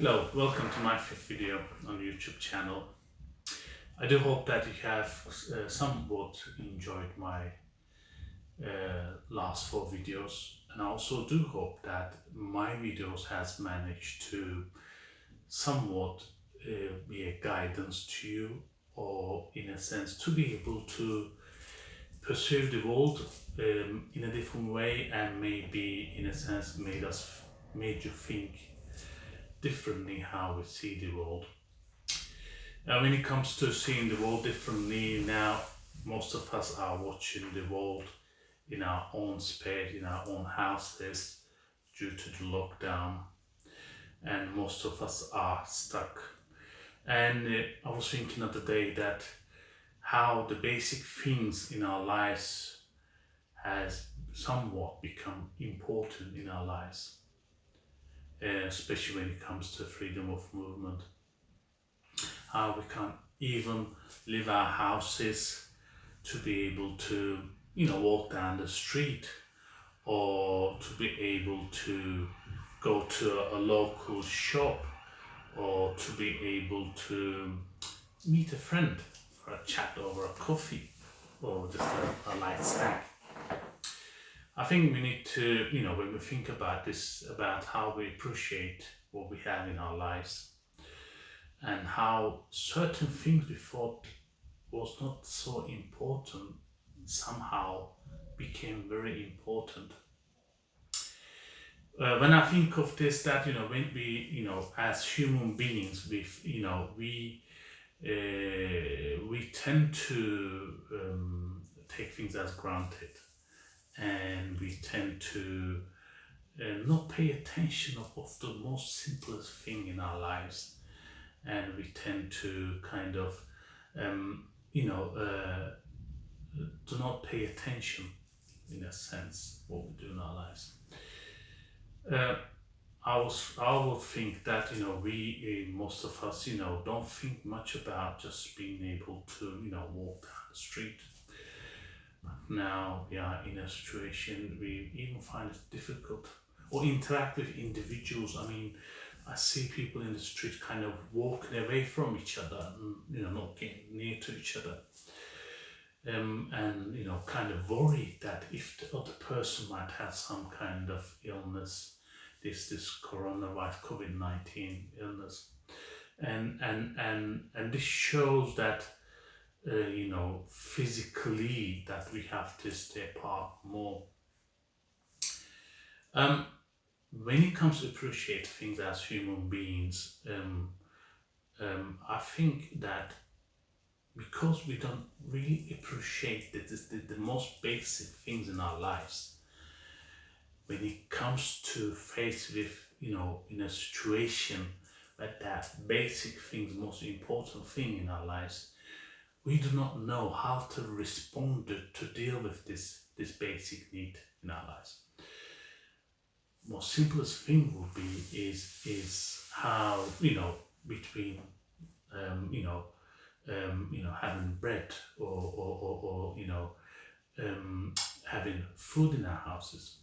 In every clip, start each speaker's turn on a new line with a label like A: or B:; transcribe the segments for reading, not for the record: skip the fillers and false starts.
A: Hello, welcome to my fifth video on YouTube channel. I do hope that you have somewhat enjoyed my last four videos, and I also do hope that my videos has managed to somewhat be a guidance to you, or in a sense to be able to perceive the world in a different way, and maybe in a sense made you think differently how we see the world. When it comes to seeing the world differently now, most of us are watching the world in our own space, in our own houses, due to the lockdown, and most of us are stuck. And I was thinking the other day that how the basic things in our lives has somewhat become important in our lives, especially when it comes to freedom of movement. How we can't even leave our houses to be able to, walk down the street, or to be able to go to a local shop, or to be able to meet a friend for a chat over a coffee, or just a light snack. I think we need to, when we think about this, about how we appreciate what we have in our lives, and how certain things we thought was not so important somehow became very important. When I think of this, that when we, as human beings, we tend to take things as granted, and we tend to not pay attention of the most simplest thing in our lives, and we tend to kind of um, you know uh, do not pay attention, in a sense, what we do in our lives. Uh, I would think that most of us don't think much about just being able to walk down the street. Now we are in a situation we even find it difficult or interact with individuals. I mean, I see people in the street kind of walking away from each other, and not getting near to each other, and kind of worried that if the other person might have some kind of illness, this coronavirus COVID-19 illness, and this shows that physically that we have to stay apart more. Um, when it comes to appreciate things as human beings, I think that because we don't really appreciate the most basic things in our lives, when it comes to face with, in a situation where that basic thing is the most important thing in our lives, we do not know how to respond to deal with this basic need in our lives. Most simplest thing would be is how between um, you know having bread, or having food in our houses.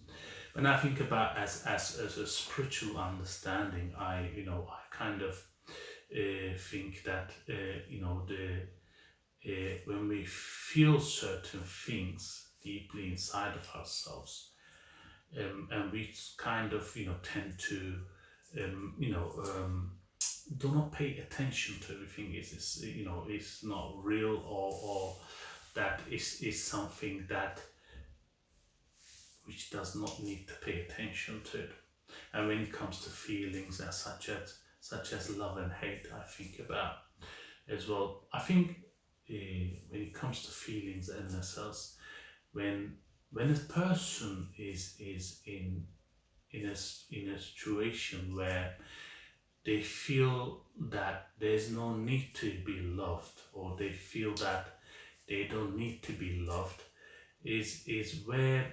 A: When I think about as a spiritual understanding, I kind of think that the when we feel certain things deeply inside of ourselves, and we kind of tend to um, you know um, do not pay attention to everything is is not real, or that is something that which does not need to pay attention to it. And when it comes to feelings as such as love and hate, I think about as well. I think when it comes to feelings and ourselves, when when a person is in a situation where they feel that there's no need to be loved, or they feel that they don't need to be loved, is where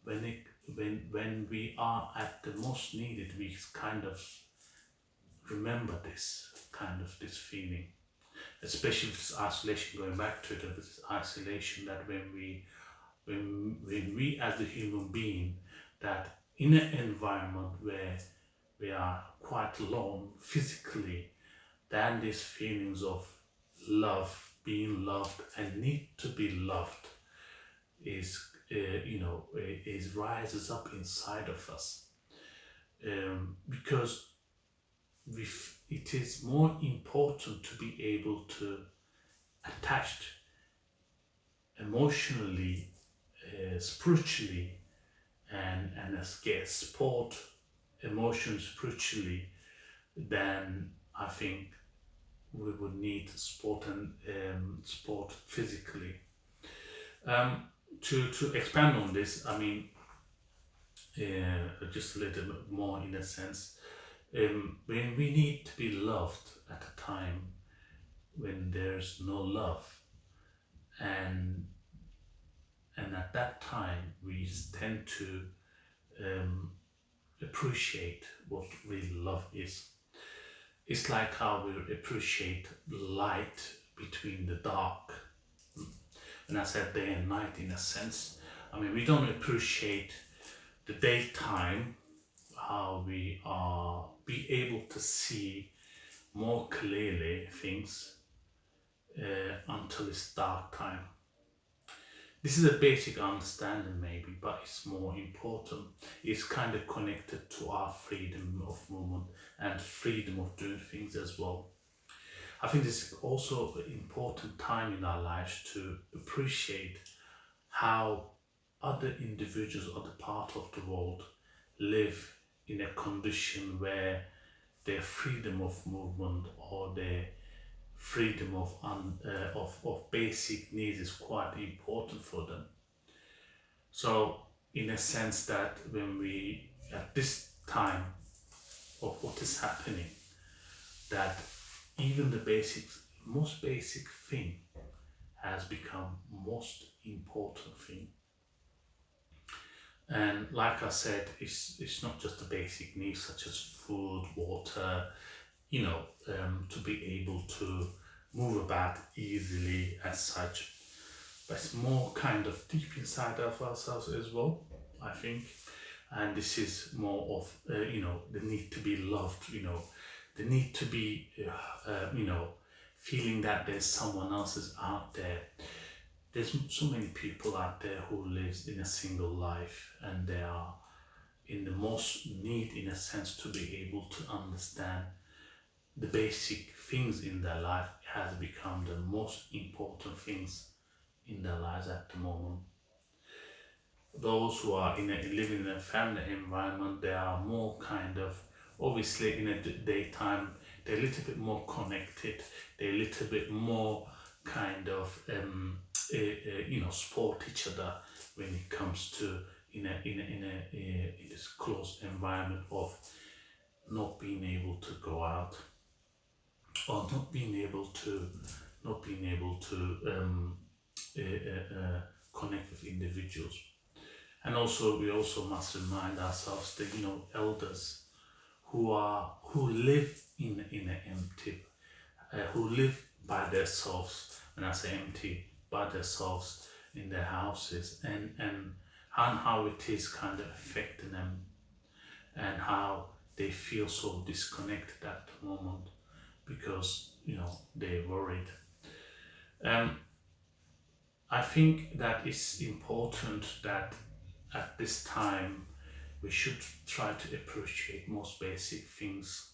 A: when it when we are at the most needed, we kind of remember this feeling, especially with this isolation. Going back to it, this isolation, that when we as a human being, that in an environment where we are quite alone physically, then these feelings of love, being loved, and need to be loved is, is rises up inside of us. Because it is more important to be able to attach emotionally, spiritually, and as get support emotions spiritually, then I think we would need sport and sport physically. Um, to expand on this, I mean, just a little bit more in a sense, when we need to be loved at a time when there's no love, and at that time we tend to um, appreciate what really love is. It's like how we appreciate light between the dark. And I said day and night in a sense. I mean, we don't appreciate the daytime, how we are be able to see more clearly things until it's dark time. This is a basic understanding maybe, but it's more important. It's kind of connected to our freedom of movement and freedom of doing things as well. I think this is also an important time in our lives to appreciate how other individuals, other part of the world live in a condition where their freedom of movement or their freedom of basic needs is quite important for them. So, in a sense that when we at this time of what is happening, that even the most basic thing has become most important thing. And like I said, it's not just the basic needs such as food, water, to be able to move about easily as such. But it's more kind of deep inside of ourselves as well, I think. And this is more of, the need to be loved, the need to be, feeling that there's someone else is out there. There's so many people out there who lives in a single life, and they are in the most need in a sense to be able to understand the basic things in their life has become the most important things in their lives at the moment. Those who are living in a family environment, they are more kind of, obviously in a daytime, they're a little bit more connected, they're a little bit more kind of support each other when it comes to in this closed environment of not being able to go out, or not being able to connect with individuals. And also we also must remind ourselves that elders who live in an empty, who live by themselves. When I say empty, by themselves in their houses, and how it is kind of affecting them, and how they feel so disconnected at the moment because they're worried. I think that it's important that at this time we should try to appreciate most basic things.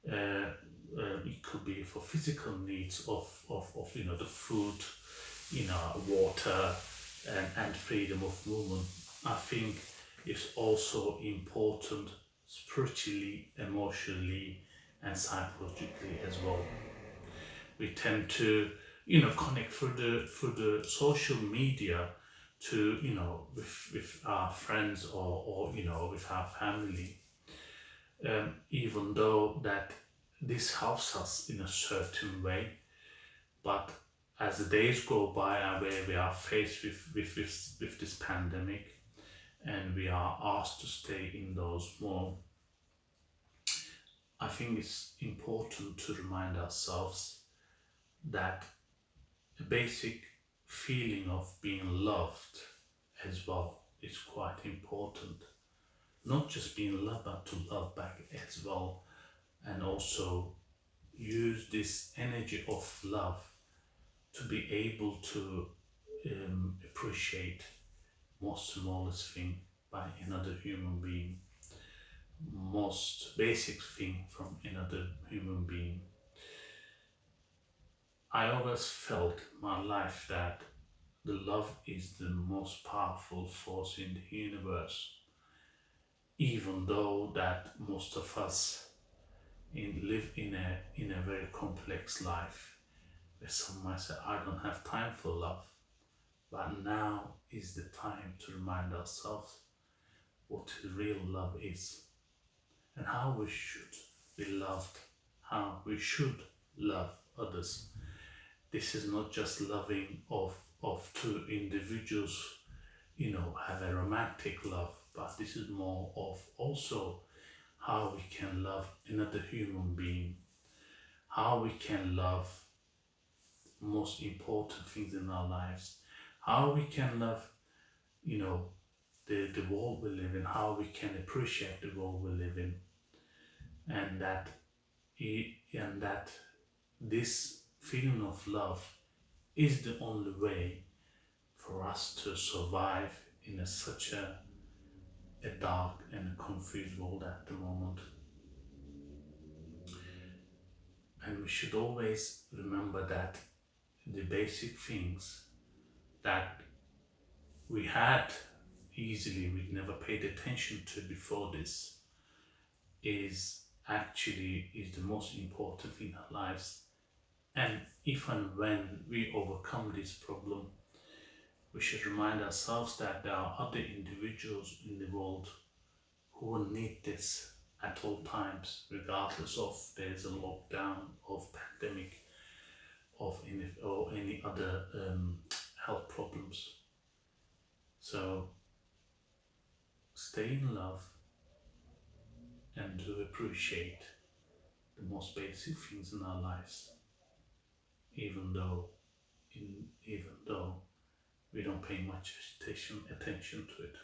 A: It could be for physical needs of the food, water, and freedom of movement. I think it's also important spiritually, emotionally, and psychologically as well. We tend to connect through the social media to with our friends, or with our family, even though that this helps us in a certain way. But as the days go by and where we are faced with this pandemic, and we are asked to stay indoors more, I think it's important to remind ourselves that the basic feeling of being loved as well is quite important. not just being loved, but to love back as well, and also use this energy of love to be able to appreciate most smallest thing by another human being, most basic thing from another human being. I always felt in my life that the love is the most powerful force in the universe, even though that most of us live in a very complex life where some might say, I don't have time for love. But now is the time to remind ourselves what real love is and how we should be loved, how we should love others. This is not just loving of two individuals, have a romantic love, but this is more of also how we can love another human being, how we can love most important things in our lives, how we can love, you know, the world we live in, how we can appreciate the world we live in, and that this feeling of love is the only way for us to survive in such a dark and a confused world at the moment. And we should always remember that the basic things that we had easily, we never paid attention to before this, is the most important in our lives. And if and when we overcome this problem, we should remind ourselves that there are other individuals in the world who will need this at all times, regardless of there's a lockdown, of pandemic, of any other health problems. So stay in love and do appreciate the most basic things in our lives, even though even though we don't pay much attention to it.